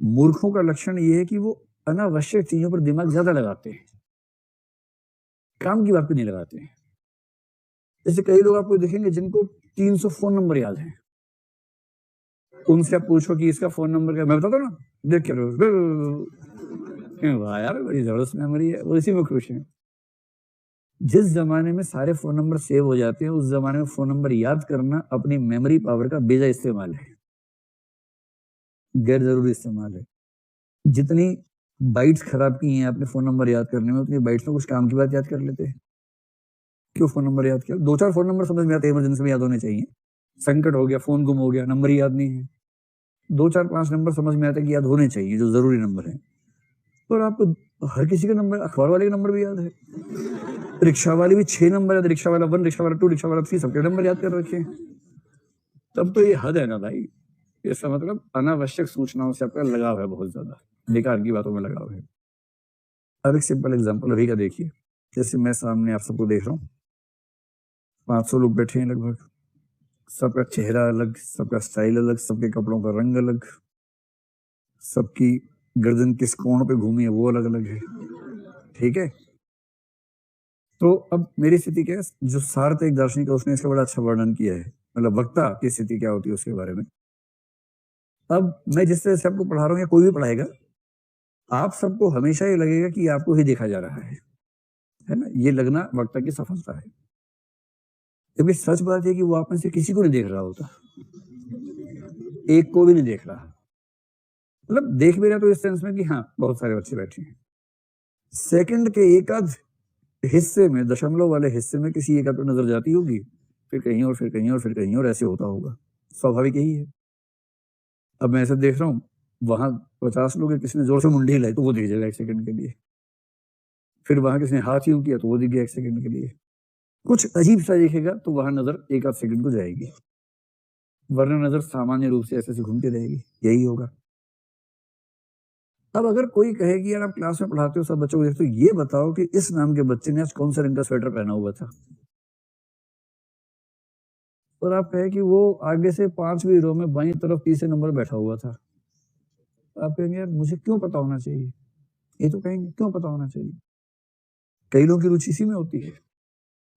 मूर्खों का लक्षण ये है कि वो अनावश्यक चीजों पर दिमाग ज्यादा लगाते हैं, काम की बात पे नहीं लगाते हैं। जैसे कई लोग आपको देखेंगे जिनको 300 फोन नंबर याद है, उनसे आप पूछो कि इसका फोन नंबर क्या, मैं बताता हूँ ना, देख के वाह यार बड़ी जबरदस्त मेमोरी है, वो इसी में खुश है। जिस जमाने में सारे फोन नंबर सेव हो जाते हैं, उस जमाने में फोन नंबर याद करना अपनी मेमोरी पावर का बेजा इस्तेमाल है, गैर जरूरी इस्तेमाल है। जितनी बाइट्स खराब की हैं आपने फोन नंबर याद करने में, उतनी बाइट्स में कुछ काम की बात याद कर लेते हैं। क्यों फोन नंबर याद किया? 2-4 फोन नंबर समझ में आते हैं, इमरजेंसी में याद होने चाहिए। संकट हो गया, फोन गुम हो गया, नंबर याद नहीं है, 2-4-5 नंबर समझ में आते हैं कि याद होने चाहिए, जो जरूरी नंबर है। और आपको हर किसी का नंबर, अखबार वाले का नंबर भी याद है, रिक्शा वाले भी 6 नंबर याद, रिक्शा वाला 1, रिक्शा वाला 2, रिक्शा वाला 3, सबके नंबर याद कर रखे हैं। तब तो ये हद है ना भाई। इसका मतलब अनावश्यक सूचनाओं से आपका लगाव है, बहुत ज्यादा बेकार की बातों में लगाव है। अब एक सिंपल एग्जांपल अभी का देखिए। जैसे मैं सामने आप सबको देख रहा हूँ, 500 लोग बैठे हैं लगभग, सबका चेहरा अलग, सबका स्टाइल अलग, सबके कपड़ों का रंग अलग, सबकी गर्दन किस कोण पे घूमी है वो अलग अलग है, ठीक है। तो अब मेरी स्थिति क्या है, जो सार्थ एक दार्शनिक है उसने इसका बड़ा अच्छा वर्णन किया है, मतलब वक्ता की स्थिति क्या होती है उसके बारे में। अब मैं जिस तरह से आपको पढ़ा रहा हूँ या कोई भी पढ़ाएगा, आप सबको हमेशा ये लगेगा कि आपको ही देखा जा रहा है ना, ये लगना वक्ता की सफलता है। क्योंकि सच बात है कि वो आप में से किसी को नहीं देख रहा होता, एक को भी नहीं देख रहा, मतलब देख भी रहा तो इस सेंस में कि हाँ बहुत सारे बच्चे बैठे हैं। सेकंड के एक आध हिस्से में, दशमलव वाले हिस्से में किसी एक आध पर नजर जाती होगी, फिर कहीं और, फिर कहीं और, फिर कहीं और, ऐसे होता होगा, स्वाभाविक यही है। अब मैं ऐसे देख रहा हूँ, वहां 50 लोग हैं, किसी ने जोर से मुंडी हिलाई तो वो दिख जाएगा 1 सेकंड के लिए, फिर वहां किसी ने हाथ यूं किया तो वो दिख गया 1 सेकंड के लिए, कुछ अजीब सा दिखेगा तो वहां नजर 1 आध सेकंड को जाएगी, वरना नजर सामान्य रूप से ऐसे घूमती रहेगी, यही होगा। अब अगर कोई कहे कि यार आप क्लास में पढ़ाते हो, सब बच्चों को देखते हो, ये बताओ कि इस नाम के बच्चे ने आज कौन सा रंग का स्वेटर पहना हुआ था, और आप कहे कि वो आगे से 5वीं रो में बाईं तरफ तीसरे नंबर बैठा हुआ था, आप कहेंगे यार मुझे क्यों पता होना चाहिए, ये तो कहेंगे क्यों पता होना चाहिए। कई लोगों की रुचि इसी में होती है,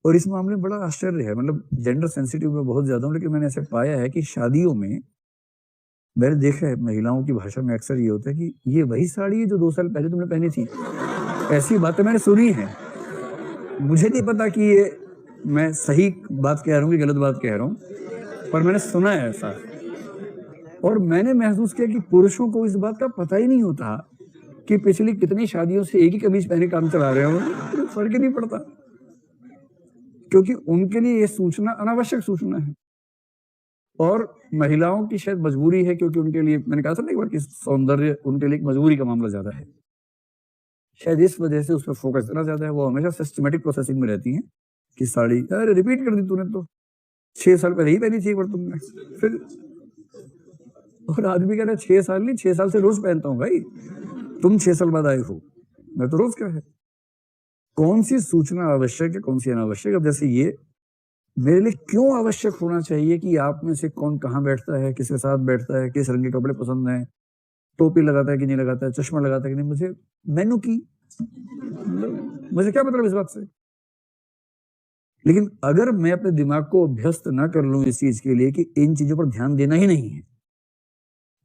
और इस मामले में बड़ा आश्चर्य है, मतलब जेंडर सेंसिटिव में बहुत ज्यादा हूँ, लेकिन मैंने ऐसे पाया है कि शादियों में मैंने देखा है, महिलाओं की भाषा में अक्सर ये होता है कि ये वही साड़ी है जो 2 साल पहले तुमने पहनी थी, ऐसी बातें मैंने सुनी है। मुझे नहीं पता कि ये मैं सही बात कह रहा हूँ कि गलत बात कह रहा हूँ, पर मैंने सुना है ऐसा, और मैंने महसूस किया कि पुरुषों को इस बात का पता ही नहीं होता कि पिछली कितनी शादियों से एक ही कमीज पहने काम चला रहे हो, फर्क ही नहीं पड़ता, क्योंकि उनके लिए ये सूचना अनावश्यक सूचना है, और महिलाओं की शायद मजबूरी है, क्योंकि उनके लिए, मैंने कहा था ना एक बार कि सौंदर्य उनके लिए एक मजबूरी का मामला ज्यादा है, शायद इस वजह से उस पर फोकस इतना ज्यादा है, वो हमेशा सिस्टमेटिक प्रोसेसिंग में रहती हैं कि साड़ी, अरे रिपीट कर दी तूने तो 6 साल पहले ही पहनी थी एक बार तुमने, फिर, और आदमी कह रहा है 6 साल नहीं, 6 साल से रोज पहनता हूँ भाई, तुम 6 साल बाद आए हो, मैं तो रोज क्या है। कौन सी सूचना आवश्यक है, कौन सी अनावश्यक। अब जैसे ये मेरे लिए क्यों आवश्यक होना चाहिए कि आप में से कौन कहाँ बैठता है, किसके साथ बैठता है, किस रंग के कपड़े पसंद है, टोपी लगाता है कि नहीं लगाता है, चश्मा लगाता है कि नहीं, मुझे मैनू की, मुझे क्या मतलब इस बात से। लेकिन अगर मैं अपने दिमाग को अभ्यस्त ना कर लूं इस चीज के लिए कि इन चीजों पर ध्यान देना ही नहीं है,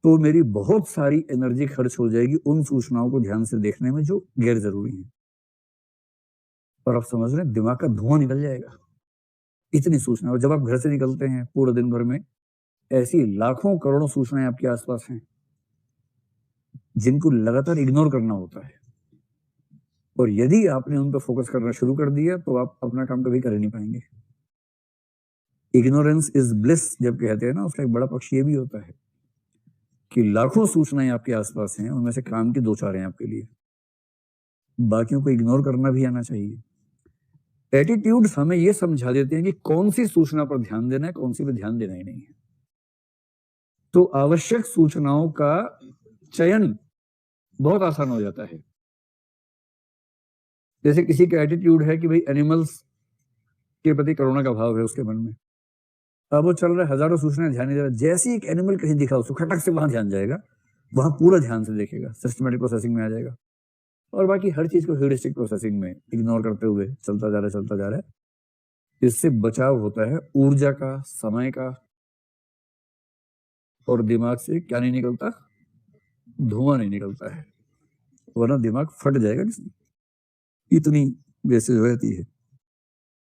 तो मेरी बहुत सारी एनर्जी खर्च हो जाएगी उन सूचनाओं को ध्यान से देखने में जो गैर जरूरी है, और आप समझ रहे हैं दिमाग का धुआं निकल जाएगा, इतनी सूचना। और जब आप घर से निकलते हैं पूरे दिन भर में ऐसी लाखों करोड़ों सूचनाएं आपके आसपास हैं जिनको लगातार इग्नोर करना होता है, और यदि आपने उन पर फोकस करना शुरू कर दिया तो आप अपना काम कभी कर ही नहीं पाएंगे। इग्नोरेंस इज ब्लिस जब कहते हैं ना, उसका एक बड़ा पक्ष ये भी होता है कि लाखों सूचनाएं आपके आसपास हैं, उनमें से काम की 2-4 हैं आपके लिए, बाकियों को इग्नोर करना भी आना चाहिए। एटीट्यूड्स हमें यह समझा देते हैं कि कौन सी सूचना पर ध्यान देना है, कौन सी पर ध्यान देना ही नहीं है। तो आवश्यक सूचनाओं का चयन बहुत आसान हो जाता है। जैसे किसी का एटीट्यूड है कि भाई एनिमल्स के प्रति करुणा का भाव है उसके मन में, अब वो चल रहा है, हजारों सूचनाएं ध्यान नहीं दे रहा, जैसे एक एनिमल कहीं दिखा उसको खटक से वहां ध्यान जाएगा, वहां पूरा ध्यान से देखेगा, सिस्टमेटिक प्रोसेसिंग में आ जाएगा। और बाकी हर चीज को ह्यूरिस्टिक प्रोसेसिंग में इग्नोर करते हुए चलता जा रहा है। इससे बचाव होता है ऊर्जा का, समय का, और दिमाग से क्या नहीं निकलता, धुआं नहीं निकलता है, वरना दिमाग फट जाएगा किसी, इतनी वेस्टेज हो जाती है।